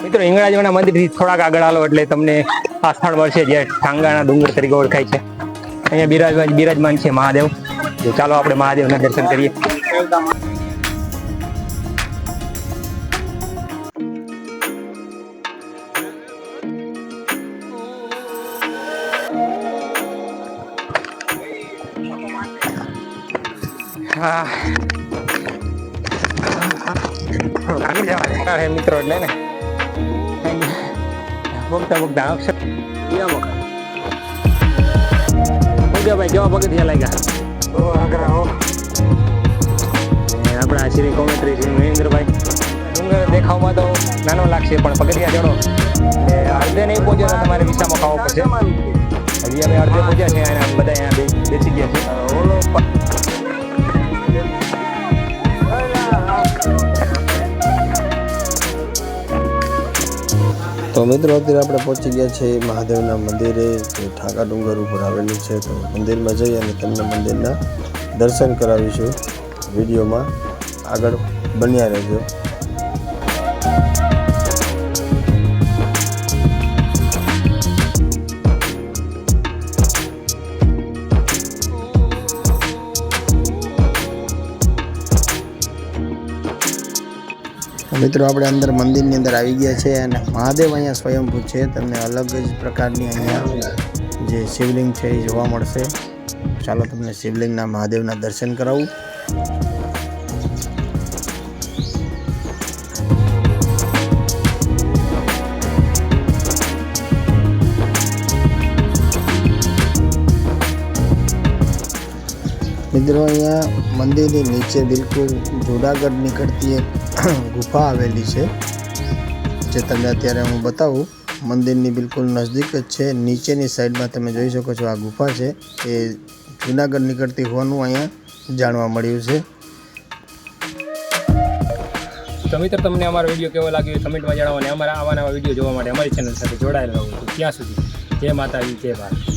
મિત્રો હિંગળાજના મંદિરથી થોડાક આગળ આલો એટલે તમને આ સ્થળ મળશે જે ઠાંગાના ડુંગર તરીકે ઓળખાય છે. અહીંયા બિરાજમાન છે મહાદેવ. ચાલો આપણે મહાદેવના દર્શન કરીએ. હા આગળ જવા મિત્રો એટલે ને ભોગતા અક્ષર ભાઈ કેવા પગથિયા લાગ્યા આપણા શ્રી કોમેન્ટ્રી શ્રી મહેન્દ્રભાઈ. ડુંગર દેખાવમાં તો નાનો લાગશે પણ પગથિયા ચડો અડધે નહીં પહોંચ્યો તો તમારે વિસામાં ખાવો પડશે. હજી અમે અડધે પહોંચ્યા છે અને બધા અહીંયા બેસી ગયા છે. તો મિત્રો અત્યારે આપણે પહોંચી ગયા છે મહાદેવના મંદિરે જે ઠાકા ડુંગર ઉપર આવેલું છે. તો મંદિરમાં જઈ અને તમને મંદિરના દર્શન કરાવીશું. વિડીયોમાં આગળ બન્યા રહેજો. મિત્રો આપણે અંદર મંદિરની અંદર આવી ગયા છે અને મહાદેવ અહીંયા સ્વયંભૂ છે. તમને અલગ જ પ્રકારની અહીંયા જે શિવલિંગ છે એ જોવા મળશે. ચાલો તમને શિવલિંગના મહાદેવના દર્શન કરાવું. મિત્રો અહીંયા મંદિરની નીચે બિલકુલ જુનાગઢ નીકળતી એક ગુફા આવેલી છે જે તમને અત્યારે હું બતાવું. મંદિરની બિલકુલ નજદીક જ છે. નીચેની સાઈડમાં તમે જોઈ શકો છો આ ગુફા છે એ જુનાગઢ નીકળતી હોવાનું અહીંયા જાણવા મળ્યું છે. તો મિત્ર તમને અમારો વિડીયો કેવો લાગ્યો કમેન્ટમાં જણાવો અને અમારા આવા નવા વિડીયો જોવા માટે અમારી ચેનલ સાથે જોડાયેલા રહો. ત્યાં સુધી જય માતાજી જય ભારત.